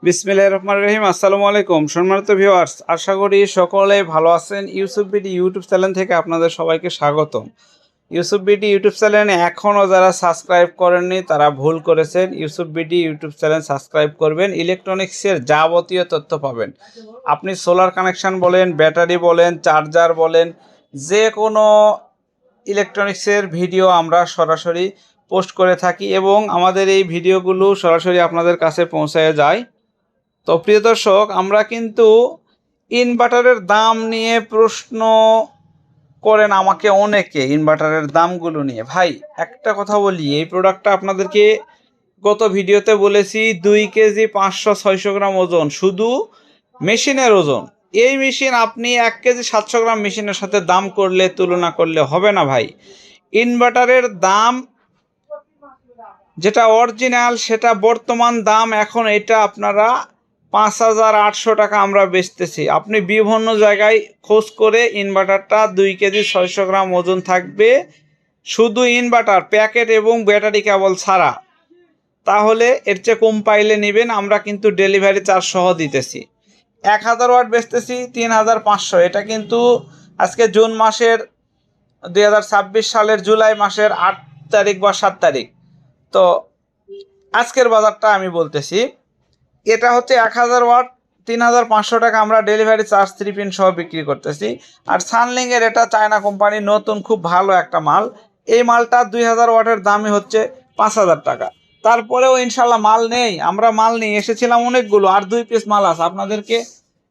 বিসমিল্লাহির রহমানির রহিম। আসসালামু আলাইকুম সম্মানিত ভিউয়ার্স, আশা করি সকলে ভালো আছেন। ইউসুফ বিডি ইউটিউব চ্যানেল থেকে আপনাদের সবাইকে স্বাগতম। ইউসুফ বিডি ইউটিউব চ্যানেলে এখনও যারা সাবস্ক্রাইব করেননি তারা ভুল করেছেন। Yusuf BD YouTube channel subscribe করবেন, ইলেকট্রনিক্সের যাবতীয় তথ্য পাবেন। আপনি সোলার কানেকশান বলেন, ব্যাটারি বলেন, চার্জার বলেন, যে কোনো ইলেকট্রনিক্সের ভিডিও আমরা সরাসরি পোস্ট করে থাকি এবং আমাদের এই ভিডিওগুলো সরাসরি আপনাদের কাছে পৌঁছায় যায়। তো প্রিয় দর্শক, আমরা কিন্তু ইনভার্টারের দাম নিয়ে প্রশ্ন করেন আমাকে অনেকে, ইনভার্টারের দামগুলো নিয়ে। ভাই একটা কথা বলি, এই প্রোডাক্টটা আপনাদেরকে গত ভিডিওতে বলেছি 2 কেজি 500-600 গ্রাম ওজন, শুধু মেশিনের ওজন। এই মেশিন আপনি 1 কেজি 700 গ্রাম মেশিনের সাথে দাম করলে, তুলনা করলে হবে না ভাই। ইনভার্টারের দাম যেটা অরিজিনাল, সেটা বর্তমান দাম এখন এটা আপনারা 5,800 টাকা আমরা বেচতেছি। আপনি বিভিন্ন জায়গায় খোঁজ করে ইনভার্টারটা 2 কেজি 600 গ্রাম ওজন থাকবে, শুধু ইনভার্টার প্যাকেট এবং ব্যাটারি কেবল ছাড়া। তাহলে এর চেয়ে কম পাইলে নেবেন, আমরা কিন্তু ডেলিভারি চার্জ সহ দিতেছি। 1000 ওয়াট বেচতেছি 3,500। এটা কিন্তু আজকে জুন মাসের 2026 সালের জুলাই মাসের 8 তারিখ বা 7 তারিখ। তো আজকের বাজারটা আমি বলতেছি, এটা হচ্ছে 1000 ওয়াট 3,500 টাকা, আমরা ডেলিভারি চার্জ 3 পিন সহ বিক্রি করতেছি। আর সানলিংয়ের এটা চায়না কোম্পানি, নতুন খুব ভালো একটা মাল। এই মালটা 2000 ওয়াটের দামই হচ্ছে 5,000 টাকা। তারপরেও ইনশাল্লাহ মাল নেই, আমরা মাল নিয়ে এসেছিলাম অনেকগুলো, আর 2 পিস মাল আছে। আপনাদেরকে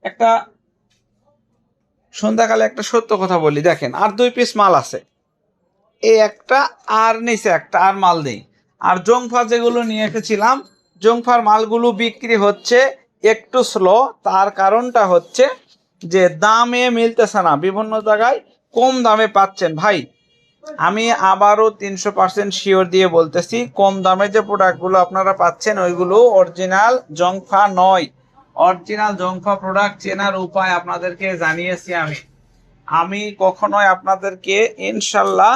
একটা সন্ধ্যাকালে একটা সত্য কথা বলি, দেখেন আর 2 পিস মাল আছে, এই একটা আর নিচে একটা, আর মাল নেই। আর জংফা যেগুলো নিয়ে এসেছিলাম, জংফার মালগুলো বিক্রি হচ্ছে একটু স্লো। তার কারণটা হচ্ছে যে দামে মিলতেছে না, বিভিন্ন জায়গায় কম দামে পাচ্ছেন। ভাই আমি আবারও 300% শিওর দিয়ে বলতেছি, কম দামে যে প্রোডাক্টগুলো আপনারা পাচ্ছেন ওইগুলো অরিজিনাল জংফা নয়। অরিজিনাল জংফা প্রোডাক্ট চেনার উপায় আপনাদেরকে জানিয়েছি আমি কখনোই আপনাদেরকে ইনশাল্লাহ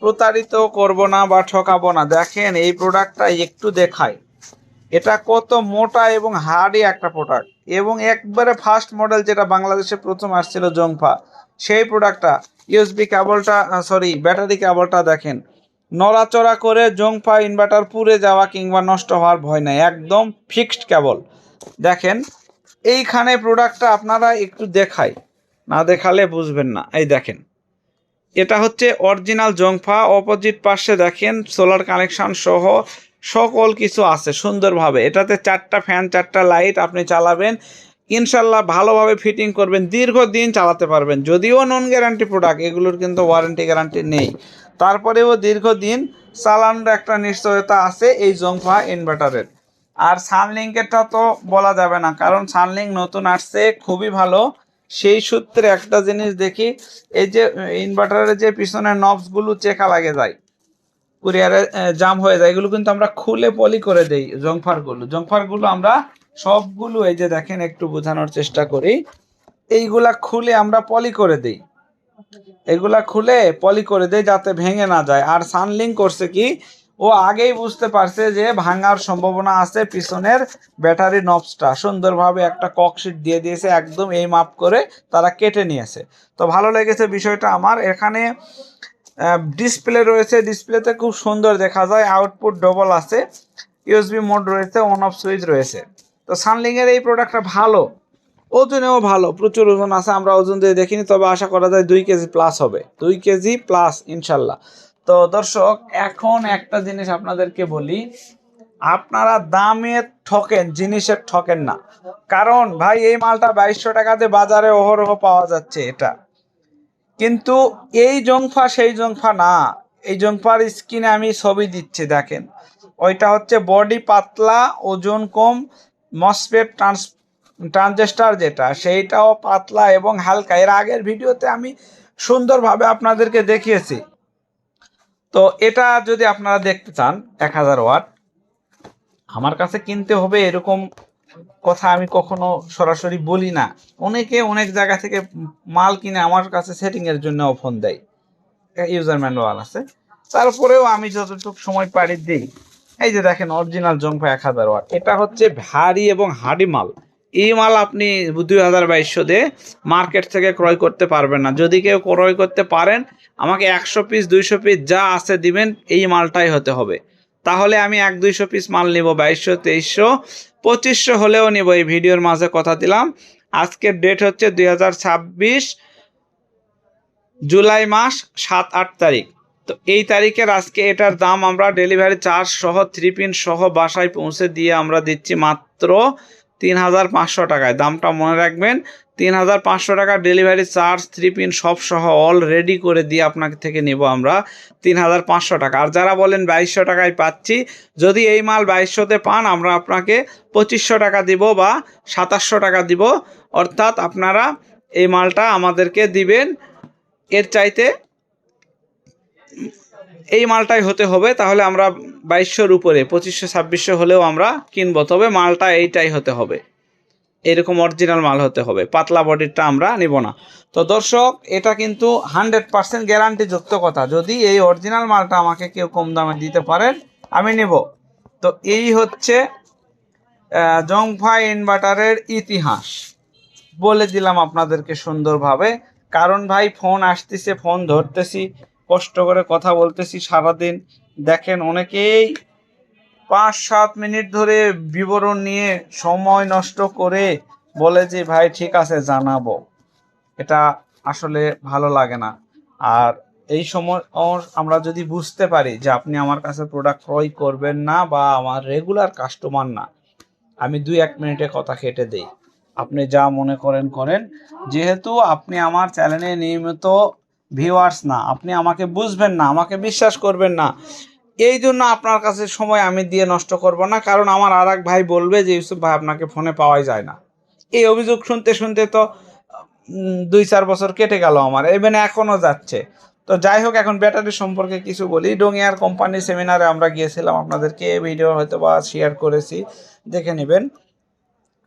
প্রতারিত করব না বা ঠকাবো না। দেখেন এই প্রোডাক্টটা একটু দেখাই, এটা কত মোটা এবং হার্ডি একটা প্রোডাক্ট, এবং একবারে ফার্স্ট মডেল যেটা বাংলাদেশে প্রথম আসছিল জংফা, সেই প্রোডাক্টটা। ইউএসবি কেবলটা, ব্যাটারি কেবলটা দেখেন, নড়াচড়া করে জংফা ইনভার্টার পুড়ে যাওয়া কিংবা নষ্ট হওয়ার ভয় নাই, একদম ফিক্সড কেবল। দেখেন এইখানে প্রোডাক্টটা আপনারা একটু দেখাই, না দেখালে বুঝবেন না। এই দেখেন, এটা হচ্ছে অরিজিনাল জংফা। অপোজিট পাশে দেখেন সোলার কানেকশন সহ সকল কিছু আছে সুন্দরভাবে। এটাতে 4টা ফ্যান, 4টা লাইট, আপনি চালাবেন ইনশাল্লাহ ভালোভাবে ফিটিং করবেন, দীর্ঘদিন চালাতে পারবেন। যদিও নন গ্যারান্টি প্রোডাক্ট, এগুলোর কিন্তু ওয়ারেন্টি গ্যারান্টি নেই, তারপরেও দীর্ঘদিন চালানোর একটা নিশ্চয়তা আছে এই জংফা ইনভার্টারের। আর সানলিংকেরটা তো বলা যাবে না, কারণ সানলিংক নতুন আসছে, খুবই ভালো। সেই সূত্রে একটা জিনিস দেখি, এই যে ইনভার্টারের যে পিছনের নবসগুলো চেকা লাগে যায়, কুরিয়ারে জাম হয়ে যায়, এগুলো কিন্তু আমরা খুলে পলি করে দেই। জংফারগুলো আমরা সবগুলো, এই যে দেখেন একটু বোঝানোর চেষ্টা করি, এইগুলা খুলে আমরা পলি করে দেই, এগুলা খুলে পলি করে দেই যাতে ভেঙে না যায়। আর সানলিংক করছে কি, ও আগেই বুঝতে পারছে যে ভাঙার সম্ভাবনা আছে, পিছনের ব্যাটারি নবসটা সুন্দরভাবে একটা ককশিট দিয়ে দিয়েছে, একদম এই মাপ করে তারা কেটে নিয়েছে। তো ভালো লেগেছে বিষয়টা আমার। এখানে ডিসপ্লে রয়েছে, ডিসপ্লেতে খুব সুন্দর দেখা যায়, আউটপুট ডবল আছে, ইউএসবি মোড রয়েছে, অন অফ সুইচ রয়েছে। তো সানলিংয়ের এই প্রোডাক্টটা ভালো, ওজনেও ভালো, প্রচুর ওজন আছে, আমরা ওজন দিয়ে দেখিনি, তবে আশা করা যায় 2 কেজি প্লাস হবে, 2 কেজি প্লাস ইনশাল্লাহ। তো দর্শক, এখন একটা জিনিস আপনাদেরকে বলি, আপনারা দামে ঠকেন, জিনিসের ঠকেন না। কারণ ভাই এই মালটা 2200 টাকাতে বাজারে অহরহ পাওয়া যাচ্ছে এটা, কিন্তু এই জংফা সেই জংফা না। এই জংফার স্কিনে আমি ছবি দিচ্ছি, দেখেন ওইটা হচ্ছে বডি পাতলা, ওজন কম, মসফেট ট্রানজিস্টার যেটা, সেইটাও পাতলা এবং হালকা। এর আগের ভিডিওতে আমি সুন্দরভাবে আপনাদেরকে দেখিয়েছি। তো এটা যদি আপনারা দেখতে চান 1000 ওয়াট, আমার কাছে কিনতে হবে এরকম কথা আমি কখনো সরাসরি বলি না। অনেকে অনেক জায়গা থেকে মাল কিনে আমার কাছে সেটিংয়ের জন্য ফোন দেয়, ইউজার ম্যানুয়াল আছে, তারপরেও আমি যতটুকু সময় পারি দিই। এই যে দেখেন অরিজিনাল জংফা 1000 ওয়াট, এটা হচ্ছে ভারী এবং হার্ডি মাল। এই মাল আপনি 2200 দিয়ে মার্কেট থেকে ক্রয় করতে পারবেন না। যদি কেউ ক্রয় করতে পারেন আমাকে 100 পিস 200 পিস যা আছে দিবেন, এই মালটাই হতে হবে। তাহলে আমি 100-200 পিস মাল নিব, 2200 2300 2500 হলেও নিব। এই ভিডিওর মাঝে কথা দিলাম। আজকের ডেট হচ্ছে 2026 জুলাই মাস 7-8 তারিখ। তো এই তারিখের আজকে এটার দাম আমরা ডেলিভারি চার্জ সহ 3 পিন সহ বাসায় পৌঁছে দিয়ে আমরা দিচ্ছি মাত্র 3500 টাকায়। দামটা মনে রাখবেন, 3500 টাকা ডেলিভারি চার্জ, 3 পিন সব সহ অল রেডি করে দিয়ে আপনাকে থেকে নেব আমরা 3500 টাকা। আর যারা বলেন 2200 টাকায় পাচ্ছি, যদি এই মাল 2200-তে পান আমরা আপনাকে 2500 টাকা দিব বা 2700 টাকা দিব। অর্থাৎ আপনারা এই মালটা আমাদেরকে দিবেন এর চাইতে এই মালটাই হতে হবে। তাহলে আমরা 2200-র উপরে 2500-2600 হলেও আমরা কিনবো, তবে মালটা এইটাই হতে হবে, এরকম অরিজিনাল মাল হতে হবে। পাতলা বডিরটা আমরা নিব না। তো দর্শক, এটা কিন্তু 100% গ্যারান্টি যুক্ত কথা। যদি এই অরিজিনাল মালটা আমাকে কেউ কম দামে দিতে পারেন আমি নিব। তো এই হচ্ছে জংফা ইনভার্টারের ইতিহাস বলে দিলাম আপনাদেরকে সুন্দরভাবে। কারণ ভাই ফোন আসতেছে, ফোন ধরতেছি, কষ্ট করে কথা বলতেছি সারাদিন। দেখেন অনেকেই 5-7 মিনিট ধরে বিবরণ নিয়ে সময় নষ্ট করে বলে যে ভাই ঠিক আছে জানাবো। এটা আসলে ভালো লাগে না। আর এই সময় আমরা যদি বুঝতে পারি যে আপনি আমার কাছে প্রোডাক্ট ক্রয় করবেন না বা আমার রেগুলার কাস্টমার না, আমি 2-1 মিনিটে কথা কেটে দেই। আপনি যা মনে করেন করেন। যেহেতু আপনি আমার চ্যানেলে নিয়মিত ভিউয়ার্স না, আপনি আমাকে বুঝবেন না, আমাকে বিশ্বাস করবেন না, এই জন্য আপনার কাছে সময় আমি দিয়ে নষ্ট করব না। কারণ আমার আর এক ভাই বলবে যে ইউসুফ ভাই আপনাকে ফোনে পাওয়াই যায় না। এই অভিযোগ শুনতে শুনতে তো 2-4 বছর কেটে গেল আমার, এখানে এখনও যাচ্ছে। তো যাই হোক, এখন ব্যাটারি সম্পর্কে কিছু বলি। ডোঙ্গিয়ার কোম্পানি সেমিনারে আমরা গিয়েছিলাম, আপনাদেরকে ভিডিও হয়তো বা শেয়ার করেছি, দেখে নেবেন।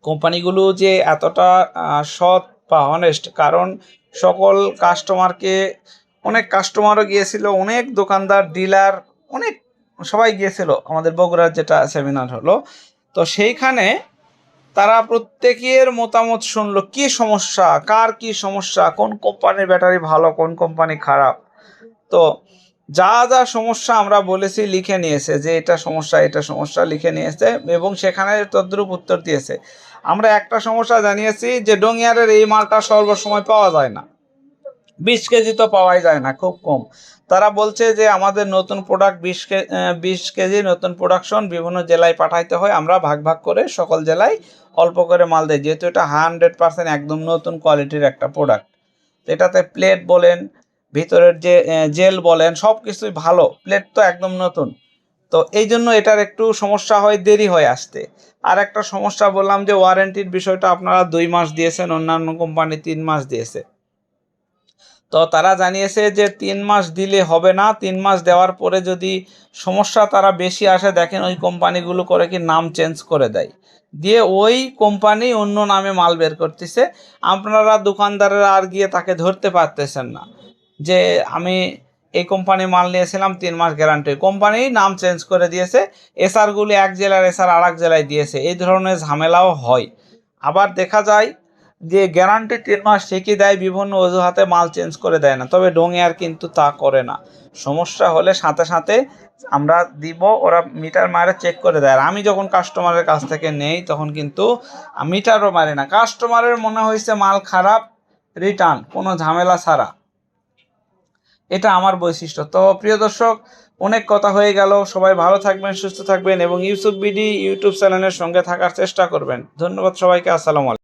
কোম্পানিগুলো যে এতটা সৎ বা অনেস্ট, কারণ সকল কাস্টমারকে, অনেক কাস্টমারও গিয়েছিল, অনেক দোকানদার ডিলার অনেক সবাই গিয়েছিল আমাদের বগুড়ার যেটা সেমিনার হলো। তো সেইখানে তারা প্রত্যেকের মতামত শুনলো, কি সমস্যা, কার কি সমস্যা, কোন কোম্পানির ব্যাটারি ভালো, কোন কোম্পানি খারাপ। তো যা যা সমস্যা আমরা বলেছি লিখে নিয়েছে, যে এটা সমস্যা এটা সমস্যা লিখে নিয়েছে এবং সেখানে তদ্রূপ উত্তর দিয়েছে। আমরা একটা সমস্যা জানিয়েছি যে ডোঙ্গিয়ারের এই মালটা সর্বসময় পাওয়া যায় না, 20 কেজি তো পাওয়াই যায় না, খুব কম। তারা বলছে যে আমাদের নতুন প্রোডাক্ট 20 কেজি নতুন প্রোডাকশন বিভিন্ন জেলায় পাঠাইতে হয়, আমরা ভাগ ভাগ করে সকল জেলায় অল্প করে মাল দেয়, যেহেতু এটা 100% একদম নতুন কোয়ালিটির একটা প্রোডাক্ট। এটাতে প্লেট বলেন, ভিতরের যে জেল বলেন, সব কিছুই ভালো, প্লেট তো একদম নতুন। তো এই জন্য এটার একটু সমস্যা হয়, দেরি হয় আসতে। আর একটা সমস্যা বললাম যে ওয়ারেন্টির বিষয়টা আপনারা 2 মাস দিয়েছেন, অন্যান্য কোম্পানি 3 মাস দিয়েছে। তো তারা জানিয়েছে যে 3 মাস দিলে হবে না, 3 মাস দেওয়ার পরে যদি সমস্যা তারা বেশি আসে, দেখেন ওই কোম্পানিগুলো করে কি নাম চেঞ্জ করে দেয়, দিয়ে ওই কোম্পানি অন্য নামে মাল বের করতেছে। আপনারা দোকানদারেরা আর গিয়ে তাকে ধরতে পারতেছেন না যে আমি এই কোম্পানি মাল নিয়েছিলাম 3 মাস গ্যারান্টি, কোম্পানি নাম চেঞ্জ করে দিয়েছে, এসআরগুলি এক জেলার এসআর আর এক জেলায় দিয়েছে, এই ধরনের ঝামেলাও হয়। আবার দেখা যায় যে গ্যারান্টি 3 মাস ঠিকই দেয়, বিভিন্ন অজুহাতে মাল চেঞ্জ করে দেয় না। তবে ডোঙ্গিয়ার কিন্তু তা করে না, সমস্যা হলে সাথে সাথে আমরা দিব, ওরা মিটার মারে চেক করে দেয়। আর আমি যখন কাস্টমারের কাছ থেকে নেই তখন কিন্তু মিটারও মারি না, কাস্টমারের মনে হয়েছে মাল খারাপ, রিটার্ন, কোনো ঝামেলা ছাড়া। এটা আমার বৈশিষ্ট্য। তো প্রিয় দর্শক, অনেক কথা হয়ে গেল। সবাই ভালো থাকবেন, সুস্থ থাকবেন এবং ইউসুফ বিডি ইউটিউব চ্যানেলের সঙ্গে থাকার চেষ্টা করবেন। ধন্যবাদ সবাইকে। আসসালামু আলাইকুম।